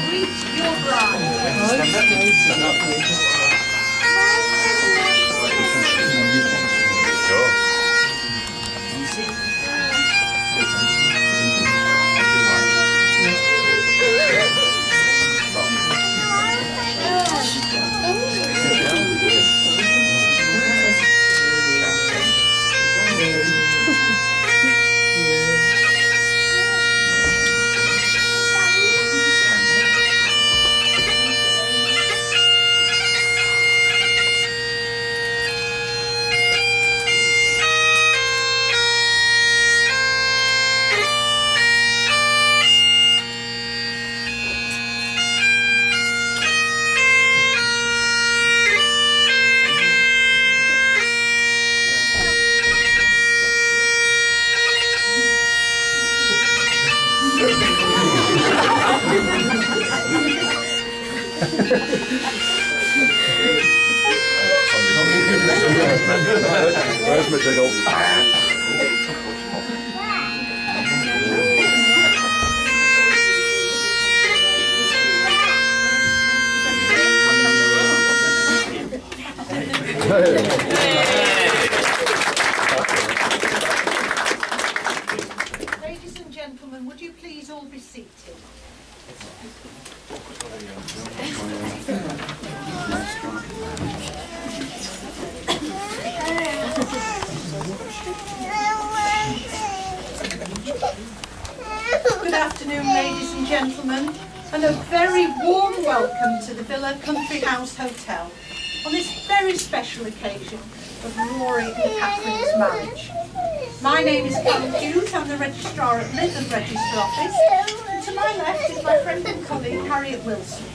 Greet your bride. Where's my jiggle? Ladies and gentlemen, would you please all be seated? Good afternoon, ladies and gentlemen, and a very warm welcome to the Villa Country House Hotel on this very special occasion of Rory and Catherine's marriage. My name is Carol Hughes, I'm the Registrar at Lytham Register Office, and to my left is my friend and colleague Harriet Wilson,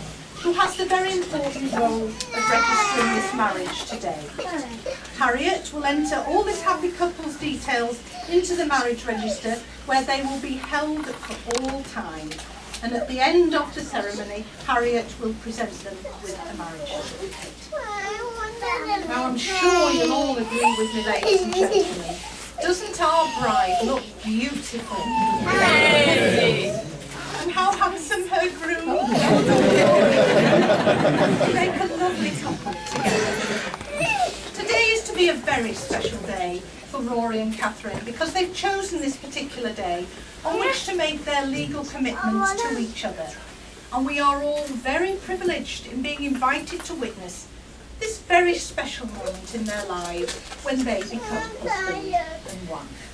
who has the very important role of registering this marriage today. Harriet will enter all this happy couple's details into the marriage register, where they will be held for all time. And at the end of the ceremony, Harriet will present them with a marriage certificate. Now I'm sure you'll all agree with me, ladies and gentlemen. Doesn't our bride look beautiful? And how handsome her groom. Make a lovely couple together. Today is to be a very special day for Rory and Catherine, because they've chosen this particular day on which to make their legal commitments to each other. And we are all very privileged in being invited to witness this very special moment in their lives when they become husband and wife.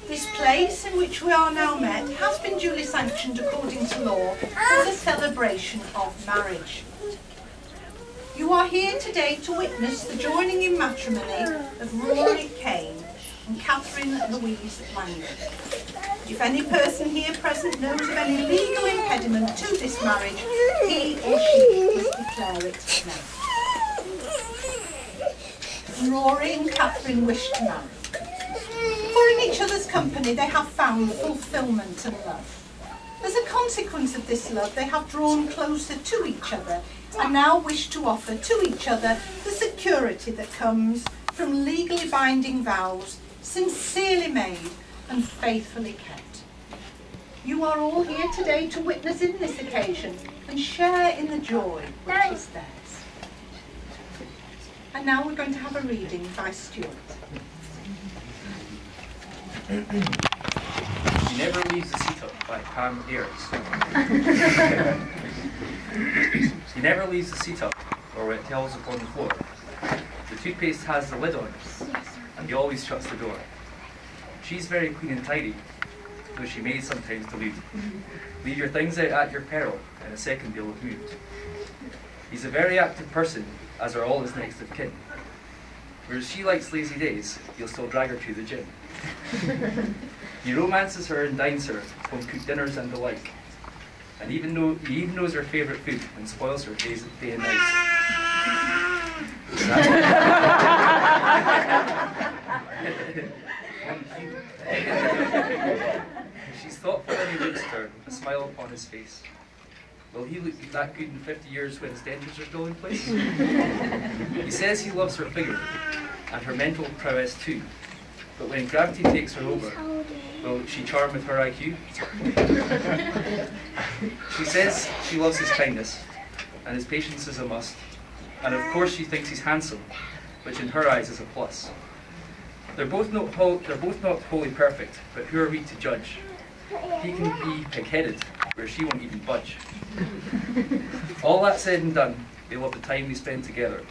This place in which we are now met has been duly sanctioned according to law for the celebration of marriage. You are here today to witness the joining in matrimony of Rory Kane and Catherine Louise Langdon. If any person here present knows of any legal impediment to this marriage, he or she must declare it now. Rory and Catherine wish to marry. For in each other's company they have found fulfilment and love. As a consequence of this love, they have drawn closer to each other and now wish to offer to each other the security that comes from legally binding vows, sincerely made and faithfully kept. You are all here today to witness in this occasion and share in the joy which is theirs. And now we're going to have a reading by Stuart. She Never Leaves the Seat Up by Pam Ayres. She never leaves the seat up, or it tells upon the floor. The toothpaste has the lid on it, and he always shuts the door. She's very clean and tidy, though she may sometimes delude. Leave your things out at your peril, in a second you'll have moved. He's a very active person, as are all his next of kin. Whereas she likes lazy days, he'll still drag her to the gym. He romances her and dines her, home cooked dinners and the like. And he even knows her favourite food and spoils her day and night. She's thoughtful and he looks at her, a smile upon his face. Will he look that good in 50 years when his dentures are still in place? He says he loves her figure, and her mental prowess too. But when gravity takes her over, will she charm with her IQ? She says she loves his kindness, and his patience is a must. And of course she thinks he's handsome, which in her eyes is a plus. They're both not wholly perfect, but who are we to judge? He can be pig-headed, where she won't even budge. All that said and done, they love the time they spend together.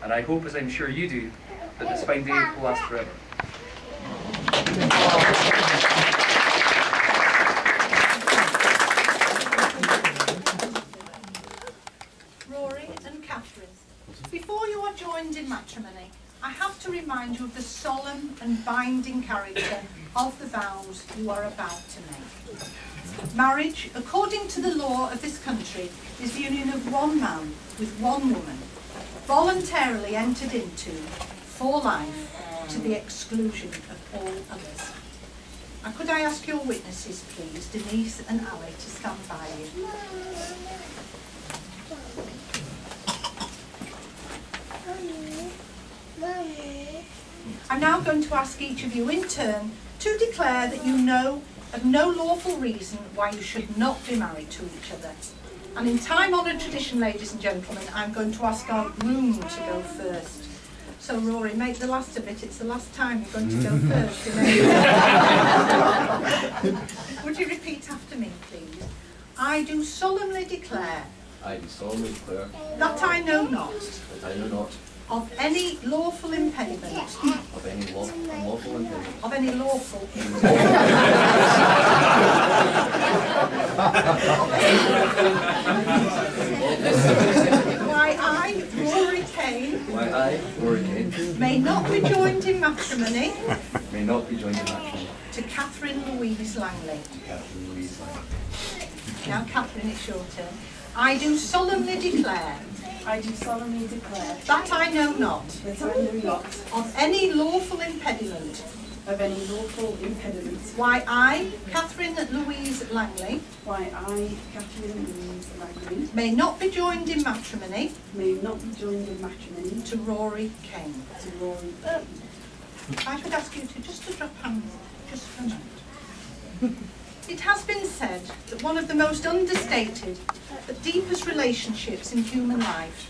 And I hope, as I'm sure you do, that this fine day will last forever. Rory and Catherine, before you are joined in matrimony, I have to remind you of the solemn and binding character of the vows you are about to make. Marriage, according to the law of this country, is the union of one man with one woman, voluntarily entered into for life to the exclusion of all others. Now, could I ask your witnesses, please, Denise and Ali, to stand by you? I'm now going to ask each of you in turn to declare that you know of no lawful reason why you should not be married to each other. And in time-honoured tradition, ladies and gentlemen, I'm going to ask our groom to go first. So Rory, make the last of it. It's the last time you're going to go first. Would you repeat after me, please? I do solemnly declare. I do solemnly declare. That I know not. That I know not. Of any lawful impediment. Of any unlawful impediment. Of any lawful. Why I, Rory Kane. Why I, Rory Kane. May not be joined in matrimony. May not be joined in matrimony. To Catherine Louise Langley. Catherine Louise Langley. Now, Catherine, it's your turn. I do solemnly declare. I do solemnly declare That I know not. that I know not Of any lawful impediment. of any lawful impediment. Why I, Catherine Louise Langley. Why I, Catherine Louise Langley, May not be joined in matrimony. may not be joined in matrimony To Rory Kane. to Rory. If I could ask you to just to drop hands just for a moment. It has been said that one of the most understated but deepest relationships in human life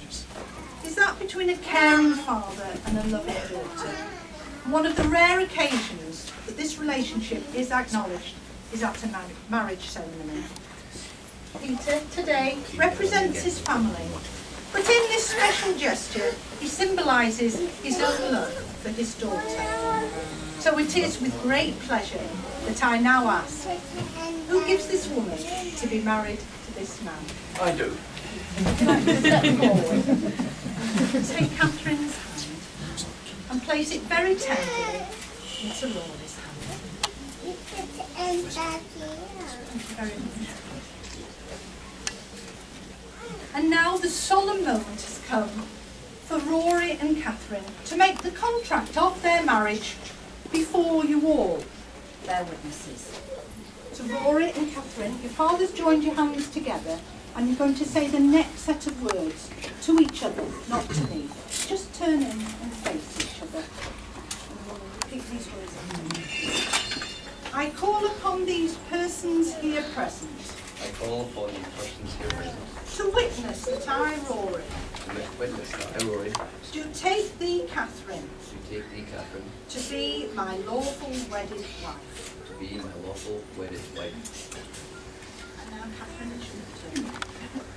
is that between a caring father and a loving daughter. And one of the rare occasions that this relationship is acknowledged is at a marriage ceremony. Peter today represents his family, but in this special gesture he symbolises his own love for his daughter. So it is with great pleasure that I now ask, who gives this woman to be married to this man? I do. Step forward, take Catherine's hand and place it very tenderly into Rory's hand. Thank you very much. And now the solemn moment has come for Rory and Catherine to make the contract of their marriage before you all, their witnesses. So Rory and Catherine, your father's joined your hands together and you're going to say the next set of words to each other, not to me. Just turn in and face each other. And we'll repeat these words after me. I call upon these persons here present. I call upon these persons here present. To witness that I, Rory, To witness that I, Rory, do take thee, Catherine, to take thee, Catherine, to be my lawful wedded wife. to be my lawful wedded wife. And now, Catherine, it's your turn.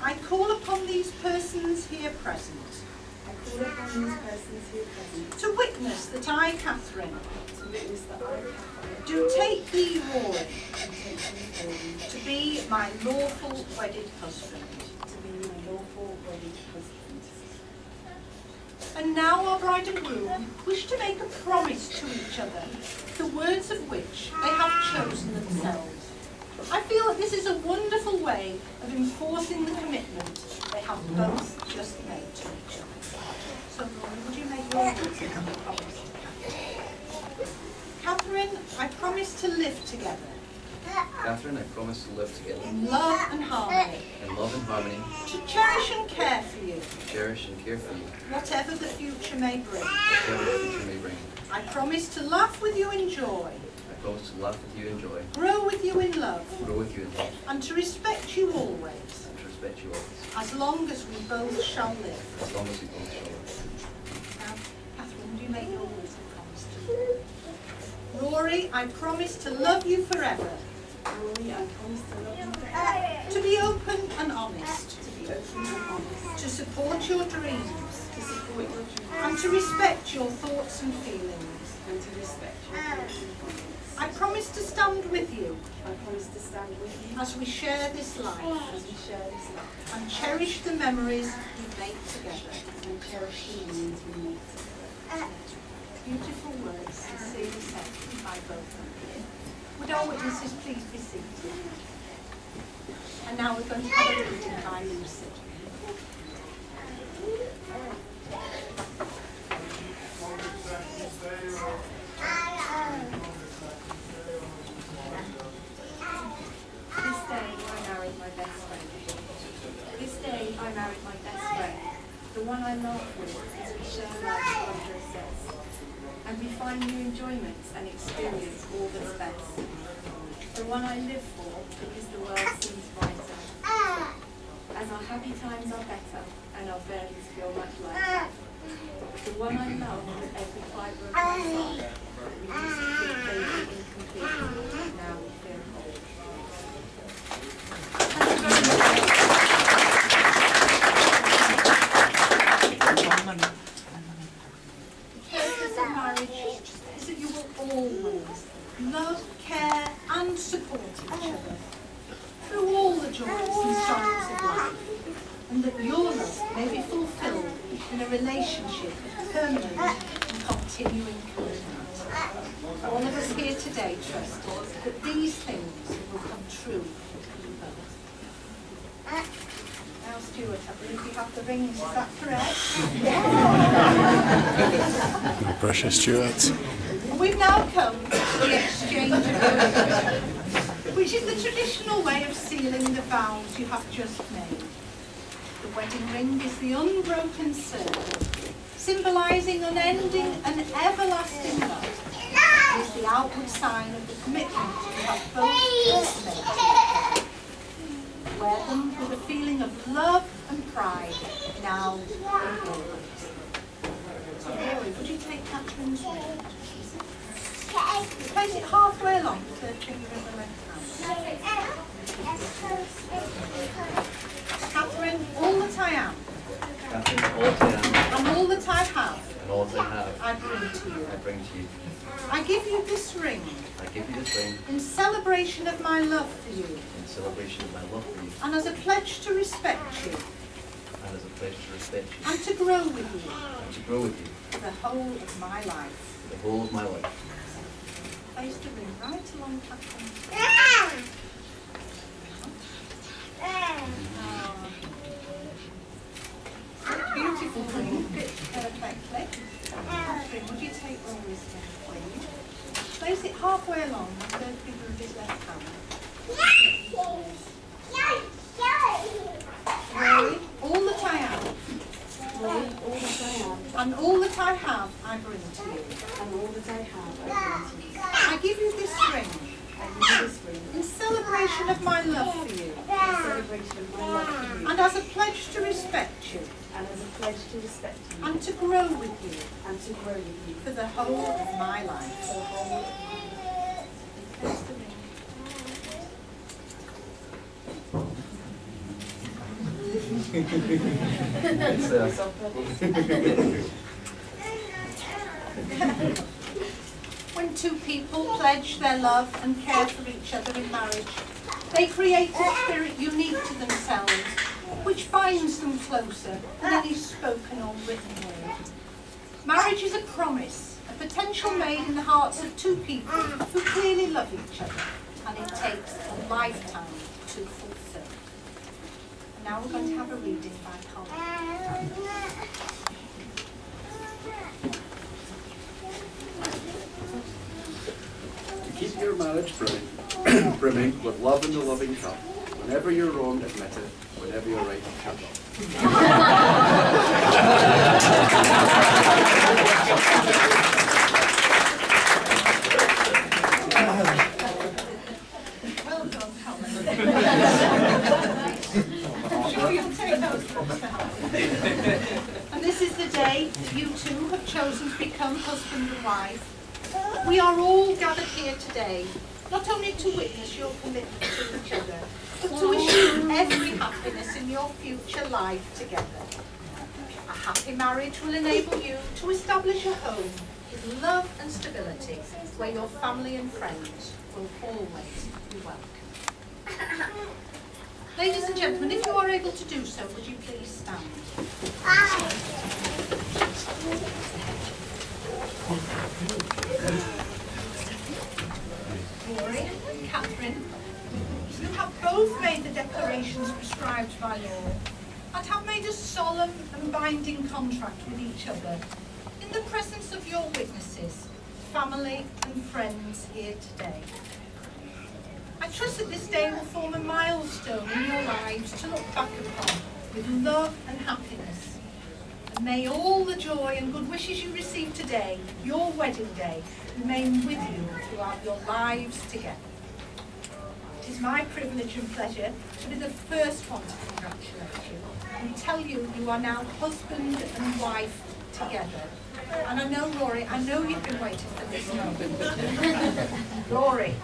I call upon these persons here present. I call upon these persons here present To witness that I, Catherine, to witness that I, Catherine, do take thee, Rory, do take thee, Rory, to be my lawful wedded husband. to be my lawful wedded husband. And now our bride and groom wish to make a promise to each other, the words of which they have chosen themselves. I feel that this is a wonderful way of enforcing the commitment they have both just made to each other. So, Rory, would you make your words of promise? Catherine, I promise to live together. Catherine, I promise to live together In love and harmony. in love and harmony, To cherish and care for you. to cherish and care for you, Whatever the future may bring. whatever the future may bring. I promise to laugh with you in joy. I promise to laugh with you in joy, Grow with you in love. grow with you in love, And to respect you always. and to respect you always, As long as we both shall live. as long as we both shall live. Now, Catherine, would you make your words of promise to me? Rory, I promise to love you forever. Rory, I promise to love you forever, To be open and honest. to be open and honest, To support your dreams. to support your dreams, And to respect your thoughts and feelings. and to respect your thoughts and feelings. I promise to stand with you I promise to stand with you as we share this life as we share this life and cherish the memories we make together. and cherish the memories we make together. Beautiful words, sincerely said by both of you. Would our witnesses please be seated? And now we're going to have a reading by Lucy. This day I married my best friend. This day I married my best friend, the one I love with as we share life's wondrous sense. And we find new enjoyments and experience all that's best. The one I live for because the world seems brighter. As our happy times are better and our burdens feel much lighter. The one I love with every fibre of my soul. We used to feel vaguely incomplete, now we feel whole. The purpose of marriage is that you will always love, care and support each other through all the joys and sorrows of life, and that your love may be fulfilled in a relationship of permanent and continuing commitment. All of us here today trust that these things will come true for you both. Now, Stuart, I believe you have the rings, is that correct? No pressure, Stuart. We've now come to the exchange of rings, which is the traditional way of sealing the vows you have just made. The wedding ring is the unbroken circle, symbolising unending and everlasting love. It is the outward sign of the commitment you have both made. Wear them with a feeling of love and pride, now and always. So, Rory, would you take Catherine's ring? Place it halfway along the third finger of the left hand. Catherine, all that I am, Catherine, all that I am, and all that I have, and all that I have, I bring to you. I bring to you. I give you this ring I give you this ring in celebration of my love for you, in celebration of my love for you, and as a pledge to respect you, and as a pledge to respect you, and to grow with you and to grow with you for the whole of my life. for the whole of my life. Place the ring right along Catherine's beautiful ring, fits perfectly. Catherine, would you take Rory's ring, please? Place it halfway along the third finger of his left hand. Rory, all that I am, Rory, all that I am, and all that I have, I bring to you. and all that I have, I bring to you. I give you this ring I give you this ring in celebration of my love for you, in celebration of my love for you, and as a pledge to respect you, and as a pledge to respect you, and to grow with you and to grow with you for the whole of my life. for the whole of my life. Place the ring. It's, When two people pledge their love and care for each other in marriage, they create a spirit unique to themselves, which binds them closer than any spoken or written word. Marriage is a promise, a potential made in the hearts of two people who clearly love each other, and it takes a lifetime to fulfill. And now we're going to have a reading by Colin. Keep your marriage brimming with love in the loving cup. Whenever you're wrong, admit it. Whenever you're right, shut up. Well done, Helen. I'm sure you'll take those books to Helen. And this is the day that you two have chosen to become husband and wife. We are all gathered here today, not only to witness your commitment to each other, but to wish you every happiness in your future life together. A happy marriage will enable you to establish a home with love and stability, where your family and friends will always be welcome. Ladies and gentlemen, if you are able to do so, would you please stand? Rory and Catherine, you have both made the declarations prescribed by law and have made a solemn and binding contract with each other in the presence of your witnesses, family and friends here today. I trust that this day will form a milestone in your lives to look back upon with love and happiness. And may all the joy and good wishes you receive today, your wedding day, remain with you throughout your lives together. It is my privilege and pleasure to be the first one to congratulate you and tell you you are now husband and wife together. And I know, Rory, I know you've been waiting for this moment. Rory,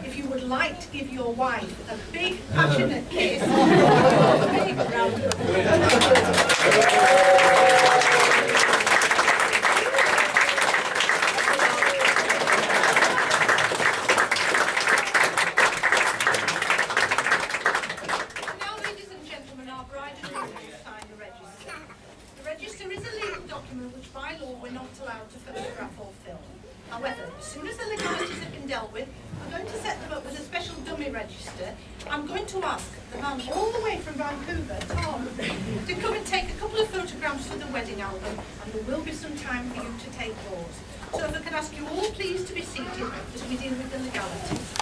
if you would like to give your wife a big, passionate kiss, a big round of applause. Now, ladies and gentlemen, our bride and groom will sign the register. The register is a legal document which by law we're not allowed to photograph or film. However, as soon as the legalities have been dealt with, I'm going to set them up with a special dummy register. I'm going to ask the man all the way from Vancouver, Tom, to come and take a couple of photographs for the wedding album, and there will be some time for you to take yours. So if I can ask you all please to be seated as we deal with the legalities.